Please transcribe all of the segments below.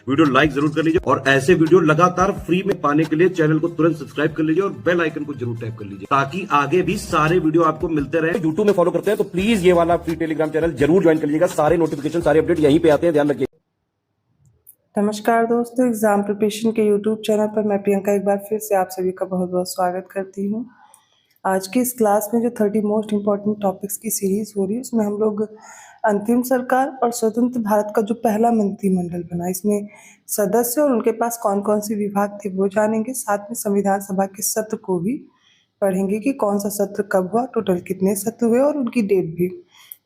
Video like जरूर कर लीजिए और ऐसे वीडियो लगातार फ्री में पाने के लिए चैनल को तुरंत सब्सक्राइब कर लीजिए और बेल आइकन को जरूर टैप कर लीजिए ताकि आगे भी सारे वीडियो आपको मिलते रहे। यूट्यूब में फॉलो करते हैं तो प्लीज ये वाला फ्री टेलीग्राम चैनल जरूर ज्वाइन कर लीजिएगा। सारे नोटिफिकेशन सारे अपडेट यहीं पे आते हैं, ध्यान रखिए। नमस्कार दोस्तों, एग्जाम प्रिपरेशन के यूट्यूब चैनल पर मैं प्रियंका एक बार फिर से आप सभी का बहुत बहुत स्वागत करती हूँ। आज की इस क्लास में जो 30 मोस्ट इम्पॉर्टेंट टॉपिक्स की सीरीज हो रही है उसमें हम लोग अंतरिम सरकार और स्वतंत्र भारत का जो पहला मंत्रिमंडल बना, इसमें सदस्य और उनके पास कौन कौन से विभाग थे वो जानेंगे। साथ में संविधान सभा के सत्र को भी पढ़ेंगे कि कौन सा सत्र कब हुआ, टोटल कितने सत्र हुए और उनकी डेट भी।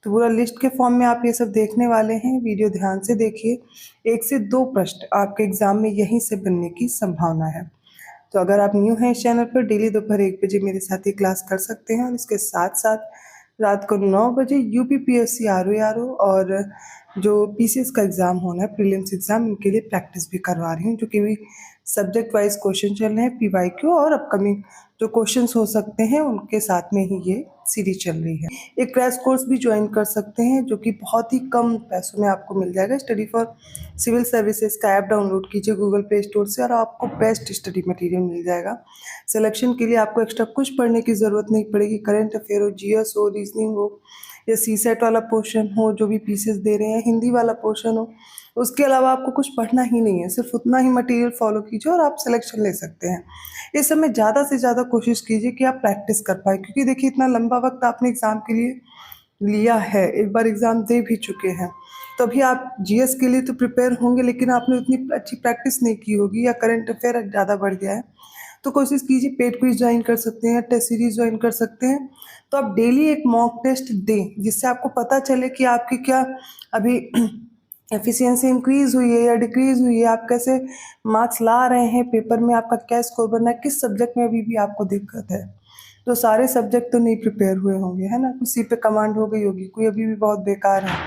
तो पूरा लिस्ट के फॉर्म में आप ये सब देखने वाले हैं। वीडियो ध्यान से देखिए, 1 से 2 प्रश्न आपके एग्जाम में यहीं से बनने की संभावना है। तो अगर आप न्यू हैं इस चैनल पर, डेली दोपहर 1 बजे मेरे साथ ही क्लास कर सकते हैं और इसके साथ साथ रात को 9 बजे यूपीपीएससी आरओ और जो पीसीएस का एग्ज़ाम होना है, प्रीलिम्स एग्ज़ाम, इनके लिए प्रैक्टिस भी करवा रही हूँ, जो कि भी सब्जेक्ट वाइज क्वेश्चन चल रहे हैं, पीवाईक्यू और अपकमिंग जो क्वेश्चंस हो सकते हैं उनके साथ में ही ये सीरीज चल रही है। एक क्रैश कोर्स भी ज्वाइन कर सकते हैं जो कि बहुत ही कम पैसों में आपको मिल जाएगा। स्टडी फॉर सिविल सर्विसेज का ऐप डाउनलोड कीजिए गूगल प्ले स्टोर से और आपको बेस्ट स्टडी मटेरियल मिल जाएगा। सिलेक्शन के लिए आपको एक्स्ट्रा कुछ पढ़ने की ज़रूरत नहीं पड़ेगी। करंट अफेयर हो, जीएस हो, रीजनिंग हो या सीसेट वाला पोर्शन हो जो भी पीसीएस दे रहे हैं, हिंदी वाला पोर्शन हो, उसके अलावा आपको कुछ पढ़ना ही नहीं है। सिर्फ उतना ही मटेरियल फॉलो कीजिए और आप सिलेक्शन ले सकते हैं। इस समय ज़्यादा से ज़्यादा कोशिश कीजिए कि आप प्रैक्टिस कर पाए, क्योंकि देखिए इतना लंबा वक्त आपने एग्ज़ाम के लिए लिया है, एक बार एग्ज़ाम दे भी चुके हैं, तो अभी आप जीएस के लिए तो प्रिपेयर होंगे लेकिन आपने उतनी अच्छी प्रैक्टिस नहीं की होगी या करंट अफेयर ज़्यादा बढ़ गया है। तो कोशिश कीजिए, पेड क्विज ज्वाइन कर सकते हैं, टेस्ट सीरीज ज्वाइन कर सकते हैं। तो आप डेली एक मॉक टेस्ट दें जिससे आपको पता चले कि आपकी क्या अभी एफिशिएंसी इंक्रीज हुई है या डिक्रीज हुई है, आप कैसे मार्क्स ला रहे हैं पेपर में, आपका क्या स्कोर बनना है, किस सब्जेक्ट में अभी भी आपको दिक्कत है। तो सारे सब्जेक्ट तो नहीं प्रिपेयर हुए होंगे, है ना, किसी पे कमांड हो गई होगी, कोई अभी भी बहुत बेकार है।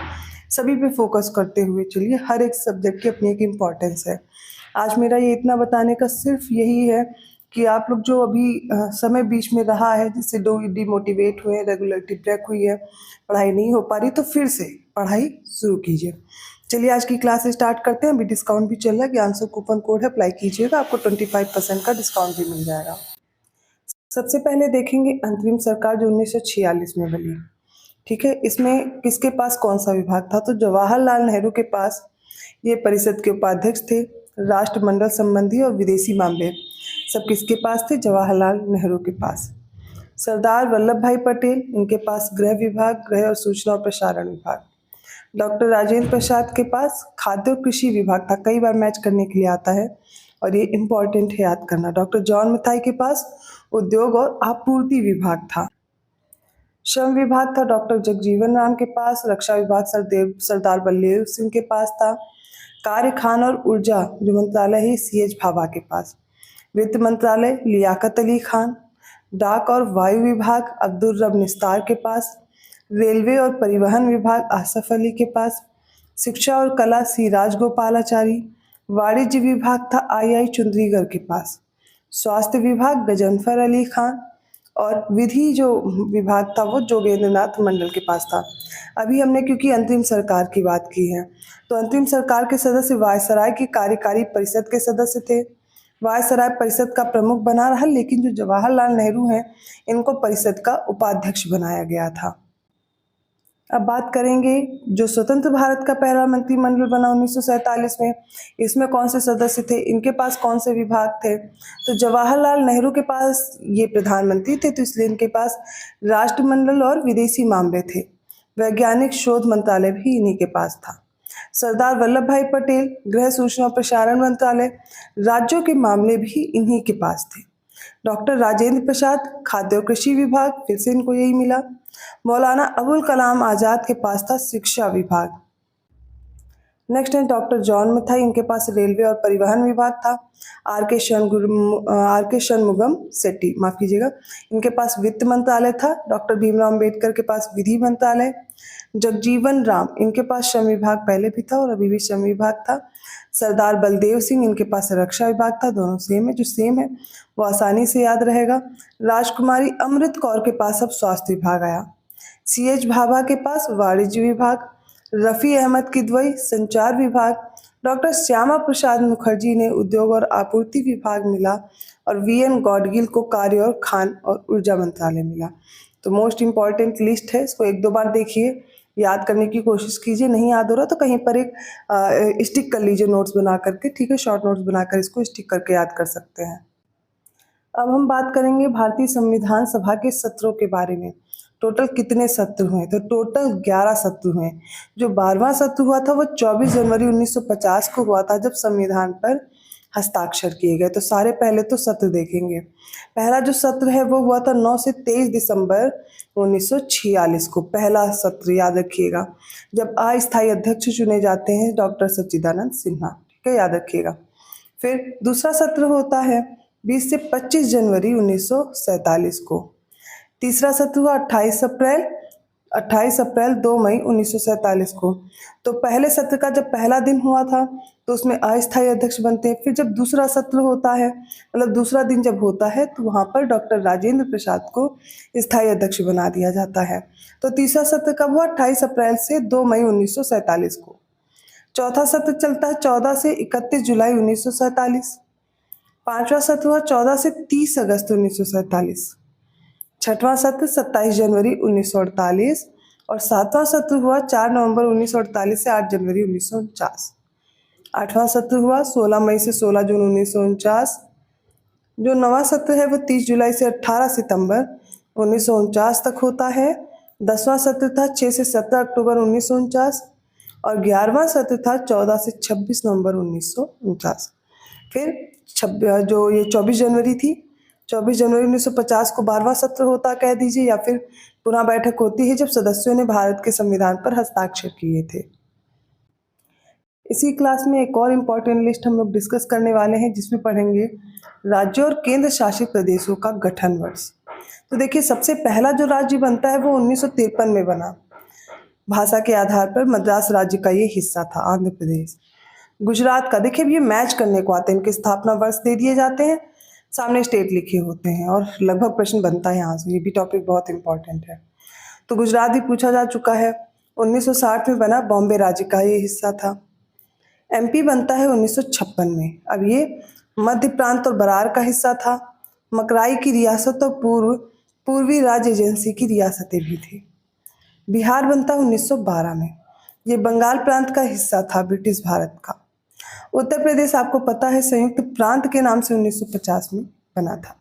सभी पे फोकस करते हुए चलिए, हर एक सब्जेक्ट की अपनी एक इम्पॉर्टेंस है। आज मेरा ये इतना बताने का सिर्फ यही है कि आप लोग जो अभी समय बीच में रहा है जिससे डिमोटिवेट हुए, रेगुलरिटी ब्रेक हुई है, पढ़ाई नहीं हो पा रही, तो फिर से पढ़ाई शुरू कीजिए। चलिए आज की क्लास स्टार्ट करते हैं। अभी डिस्काउंट भी चल रहा है, ज्ञानसुख कूपन कोड है, अप्लाई कीजिएगा, आपको 25% का डिस्काउंट भी मिल जाएगा। सबसे पहले देखेंगे अंतरिम सरकार जो 1946 में बनी, ठीक है। इसमें किसके पास कौन सा विभाग था? तो जवाहरलाल नेहरू के पास ये परिषद के उपाध्यक्ष थे। राष्ट्रमंडल संबंधी और विदेशी मामले सब किसके पास थे? जवाहरलाल नेहरू के पास। सरदार वल्लभ भाई पटेल, इनके पास गृह विभाग, गृह और सूचना और प्रसारण विभाग। डॉक्टर राजेंद्र प्रसाद के पास खाद्य और कृषि विभाग था, कई बार मैच करने के लिए आता है और ये इम्पॉर्टेंट है याद करना। डॉक्टर जॉन मथाई के पास उद्योग और आपूर्ति विभाग था। श्रम विभाग था डॉक्टर जगजीवन राम के पास। रक्षा विभाग सरदार बलदेव सिंह के पास था। कार्य, खान और ऊर्जा जो मंत्रालय है सीएच भाभा के पास। वित्त मंत्रालय लियाकत अली खान। डाक और वायु विभाग अब्दुल रब निस्तार के पास। रेलवे और परिवहन विभाग आसफ अली के पास। शिक्षा और कला सी राजगोपालाचारी। वाणिज्य विभाग था आई चुंद्रीगढ़ के पास। स्वास्थ्य विभाग गजनफर अली खान और विधि जो विभाग था वो जोगेंद्र नाथ मंडल के पास था। अभी हमने क्योंकि अंतरिम सरकार की बात की है, तो अंतरिम सरकार के सदस्य वायसराय की कार्यकारी परिषद के सदस्य थे। वायसराय परिषद का प्रमुख बना रहा, लेकिन जो जवाहरलाल नेहरू हैं इनको परिषद का उपाध्यक्ष बनाया गया था। अब बात करेंगे जो स्वतंत्र भारत का पहला मंत्रिमंडल बना 1947 में, इसमें कौन से सदस्य थे, इनके पास कौन से विभाग थे? तो जवाहरलाल नेहरू के पास ये प्रधानमंत्री थे, तो इसलिए इनके पास राष्ट्रमंडल और विदेशी मामले थे। वैज्ञानिक शोध मंत्रालय भी इन्हीं के पास था। सरदार वल्लभ भाई पटेल गृह, सूचना और प्रसारण मंत्रालय, राज्यों के मामले भी इन्हीं के पास थे। डॉक्टर राजेंद्र प्रसाद खाद्य और कृषि विभाग, फिर से इनको यही मिला। मौलाना अबुल कलाम आज़ाद के पास था शिक्षा विभाग। नेक्स्ट है डॉक्टर जॉन मथाई, इनके पास रेलवे और परिवहन विभाग था। आर के शनमुगम सेट्टी, माफ कीजिएगा, इनके पास वित्त मंत्रालय था। डॉक्टर भीमराव अंबेडकर के पास विधि मंत्रालय। जगजीवन राम, इनके पास श्रम विभाग पहले भी था और अभी भी श्रम विभाग था। सरदार बलदेव सिंह, इनके पास रक्षा विभाग था। दोनों सेम है, जो सेम है वो आसानी से याद रहेगा। राजकुमारी अमृत कौर के पास अब स्वास्थ्य विभाग आया। सीएच भाभा के पास वाणिज्य विभाग। रफ़ी अहमद किदवई संचार विभाग। डॉक्टर श्यामा प्रसाद मुखर्जी ने उद्योग और आपूर्ति विभाग मिला और वीएन गॉडगिल को कार्य और खान और ऊर्जा मंत्रालय मिला। तो मोस्ट इंपॉर्टेंट लिस्ट है, इसको एक दो बार देखिए, याद करने की कोशिश कीजिए। नहीं याद हो रहा तो कहीं पर एक स्टिक कर लीजिए नोट्स बना करके, ठीक है, शॉर्ट नोट्स बनाकर इसको स्टिक करके याद कर सकते हैं। अब हम बात करेंगे भारतीय संविधान सभा के सत्रों के बारे में। टोटल कितने सत्र हुए? तो टोटल 11 सत्र हुए। जो 12वां सत्र हुआ था वो 24 जनवरी 1950 को हुआ था, जब संविधान पर हस्ताक्षर किए गए। तो सारे पहले तो सत्र देखेंगे। पहला जो सत्र है वो हुआ था 9 से 23 दिसंबर 1946 को, पहला सत्र याद रखिएगा, जब अस्थायी अध्यक्ष चुने जाते हैं डॉक्टर सच्चिदानंद सिन्हा, ठीक है, याद रखिएगा। फिर दूसरा सत्र होता है 20 से 25 जनवरी 1947 को। तीसरा सत्र हुआ 28 अप्रैल 2 मई 1947 को। तो पहले सत्र का जब पहला दिन हुआ था तो उसमें अस्थायी अध्यक्ष बनते हैं। फिर जब दूसरा सत्र होता है, मतलब दूसरा दिन जब होता है, तो वहाँ पर डॉक्टर राजेंद्र प्रसाद को स्थायी अध्यक्ष बना दिया जाता है। तो तीसरा सत्र कब हुआ? 28 अप्रैल से 2 मई 1947 को। चौथा सत्र चलता है 14 से 31 जुलाई 1947। पांचवा सत्र हुआ 14 से 30 अगस्त 1947। छठवां सत्र 27 जनवरी 1948 और सातवां सत्र हुआ 4 नवंबर 1948 से 8 जनवरी 1949। आठवां सत्र हुआ 16 मई से 16 जून 1949। जो नवा सत्र है वो 30 जुलाई से 18 सितंबर 1949 तक होता है। 10वां सत्र था 6 से 17 अक्टूबर 1949 और 11वां सत्र था 14 से 26 नवंबर 1949। फिर जो ये 24 जनवरी थी, 24 जनवरी 1950 को 12वां सत्र होता कह दीजिए, या फिर पुनः बैठक होती है जब सदस्यों ने भारत के संविधान पर हस्ताक्षर किए थे। इसी क्लास में एक और इम्पॉर्टेंट लिस्ट हम लोग डिस्कस करने वाले हैं, जिसमें पढ़ेंगे राज्यों और केंद्र शासित प्रदेशों का गठन वर्ष। तो देखिए, सबसे पहला जो राज्य बनता है वो 1953 में बना। भाषा के आधार पर मद्रास राज्य का ये हिस्सा था, आंध्र प्रदेश। गुजरात का, देखिए ये मैच करने को आते हैं, इनके स्थापना वर्ष दे दिए जाते हैं, सामने स्टेट लिखे होते हैं और लगभग प्रश्न बनता है यहाँ से, ये भी टॉपिक बहुत इंपॉर्टेंट है। तो गुजरात भी पूछा जा चुका है। 1960 में बना, बॉम्बे राज्य का ये हिस्सा था। एमपी बनता है 1956 में। अब ये मध्य प्रांत और बरार का हिस्सा था। मकराई की रियासत और पूर्वी राज्य एजेंसी की रियासतें भी थी। बिहार बनता 1912 में। ये बंगाल प्रांत का हिस्सा था ब्रिटिश भारत का। उत्तर प्रदेश आपको पता है संयुक्त प्रांत के नाम से 1950 में बना था।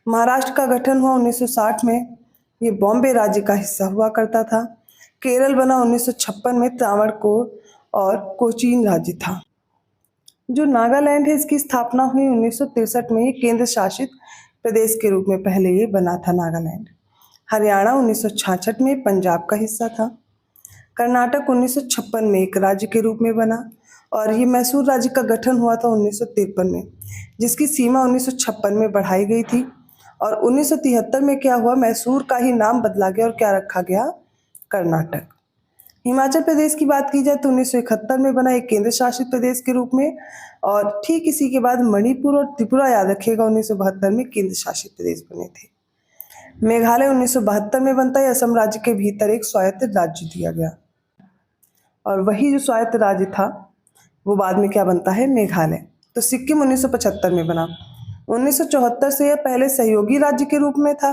महाराष्ट्र का गठन हुआ 1960 में। ये बॉम्बे राज्य का हिस्सा हुआ करता था। केरल बना 1956 में, त्रावणकोर और कोचीन राज्य था। जो नागालैंड है, इसकी स्थापना हुई 1963 में। ये केंद्र शासित प्रदेश के रूप में पहले ये बना था नागालैंड। हरियाणा 1966 में पंजाब का हिस्सा था। कर्नाटक 1956 में एक राज्य के रूप में बना और ये मैसूर राज्य का गठन हुआ था 1953 में, जिसकी सीमा 1956 में बढ़ाई गई थी। और 1973 में क्या हुआ, मैसूर का ही नाम बदला गया और क्या रखा गया, कर्नाटक। हिमाचल प्रदेश की बात की जाए तो 1971 में बना एक केंद्र शासित प्रदेश के रूप में, और ठीक इसी के बाद मणिपुर और त्रिपुरा, याद रखिएगा, 1972 में केंद्र शासित प्रदेश बने थे। मेघालय 1972 में बनता है। असम राज्य के भीतर एक स्वायत्त राज्य दिया गया और वही जो स्वायत्त राज्य था वो बाद में क्या बनता है, मेघालय। तो सिक्किम 1975 में बना। 1974 से यह पहले सहयोगी राज्य के रूप में था।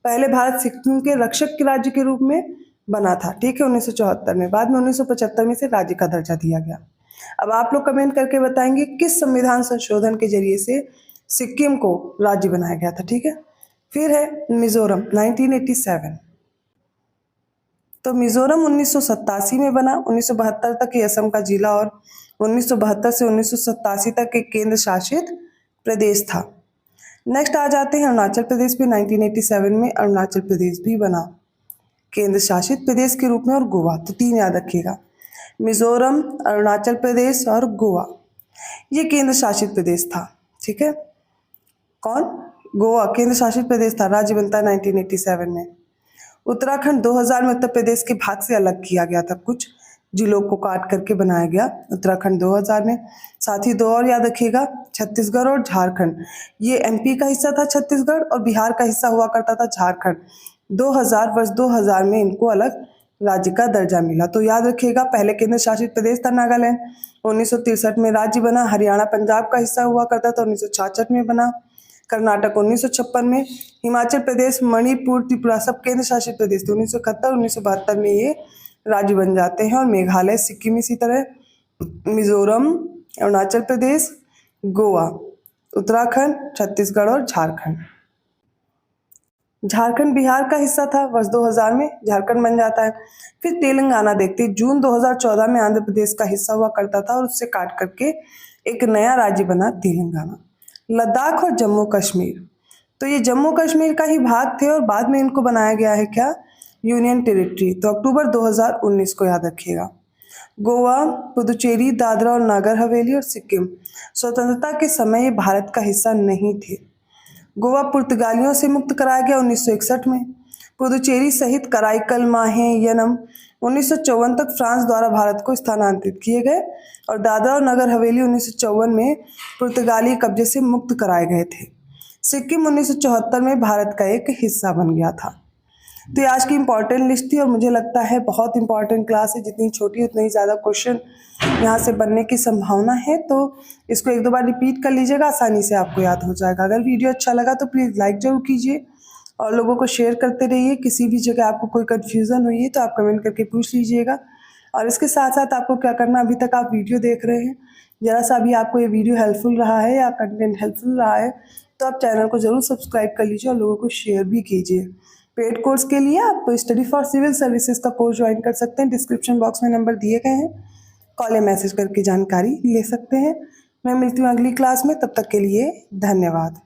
पहले भारत सिक्किम के रक्षक के राज्य के रूप में बना था, ठीक है, 1974 में। बाद में 1975 में से राज्य का दर्जा दिया गया। अब आप लोग कमेंट करके बताएंगे किस संविधान संशोधन के जरिए से सिक्किम को राज्य बनाया गया था, ठीक है। फिर है मिजोरम 1987। तो मिजोरम 1987 में बना। 1972 तक ये असम का जिला और 1972 से 1987 तक एक केंद्र शासित प्रदेश था। नेक्स्ट आ जाते हैं अरुणाचल प्रदेश पे। 1987 में अरुणाचल प्रदेश भी बना केंद्र शासित प्रदेश के रूप में, और गोवा। तो 3 याद रखिएगा, मिजोरम, अरुणाचल प्रदेश और गोवा, ये केंद्र शासित प्रदेश था, ठीक है। कौन? गोवा केंद्र शासित प्रदेश था। राज्य बनता है 1987 में। उत्तराखंड 2000 में उत्तर प्रदेश के भाग से अलग किया गया था, कुछ जिलों को काट करके बनाया गया उत्तराखंड 2000 में। साथ ही 2 और याद रखिएगा, छत्तीसगढ़ और झारखंड। ये एमपी का हिस्सा था छत्तीसगढ़, और बिहार का हिस्सा हुआ करता था झारखंड। वर्ष 2000 में इनको अलग राज्य का दर्जा मिला। तो याद रखिएगा, पहले केंद्र शासित प्रदेश था नागालैंड, 1963 में राज्य बना। हरियाणा पंजाब का हिस्सा हुआ करता था, 1966 में बना। कर्नाटक 1956 में, हिमाचल प्रदेश, मणिपुर, त्रिपुरा सब केंद्र शासित प्रदेश थे। 1971 1972 में ये राज्य बन जाते हैं। और मेघालय, सिक्किम, इसी तरह मिजोरम, अरुणाचल प्रदेश, गोवा, उत्तराखंड, छत्तीसगढ़ और झारखंड। झारखंड बिहार का हिस्सा था, वर्ष 2000 में झारखंड बन जाता है। फिर तेलंगाना देखते हैं, जून 2014 में आंध्र प्रदेश का हिस्सा हुआ करता था और उससे काट करके एक नया राज्य बना तेलंगाना। लद्दाख और जम्मू कश्मीर, तो ये जम्मू कश्मीर का ही भाग थे और बाद में इनको बनाया गया है क्या, यूनियन टेरिटरी। तो अक्टूबर 2019 को याद रखिएगा। गोवा, पुदुचेरी, दादरा और नागर हवेली और सिक्किम स्वतंत्रता के समय ये भारत का हिस्सा नहीं थे। गोवा पुर्तगालियों से मुक्त कराया गया 1961 में। पुदुचेरी सहित कराईकल, माहे, यनम 1954 तक फ्रांस द्वारा भारत को स्थानांतरित किए गए। और दादरा और नगर हवेली 1954 में पुर्तगाली कब्जे से मुक्त कराए गए थे। सिक्किम 1974 में भारत का एक हिस्सा बन गया था। तो ये आज की इंपॉर्टेंट लिस्ट थी और मुझे लगता है बहुत इंपॉर्टेंट क्लास है। जितनी छोटी उतने ही ज़्यादा क्वेश्चन यहाँ से बनने की संभावना है। तो इसको एक दो बार रिपीट कर लीजिएगा, आसानी से आपको याद हो जाएगा। अगर वीडियो अच्छा लगा तो प्लीज़ लाइक जरूर कीजिए और लोगों को शेयर करते रहिए। किसी भी जगह आपको कोई कन्फ्यूज़न हुई है तो आप कमेंट करके पूछ लीजिएगा। और इसके साथ साथ आपको क्या करना, अभी तक आप वीडियो देख रहे हैं, ज़रा सा भी आपको ये वीडियो हेल्पफुल रहा है या कंटेंट हेल्पफुल रहा है तो आप चैनल को ज़रूर सब्सक्राइब कर लीजिए और लोगों को शेयर भी कीजिए। पेड कोर्स के लिए आप स्टडी फॉर सिविल सर्विसेज का कोर्स ज्वाइन कर सकते हैं। डिस्क्रिप्शन बॉक्स में नंबर दिए गए हैं, कॉल या मैसेज करके जानकारी ले सकते हैं। मैं मिलती हूँ अगली क्लास में, तब तक के लिए धन्यवाद।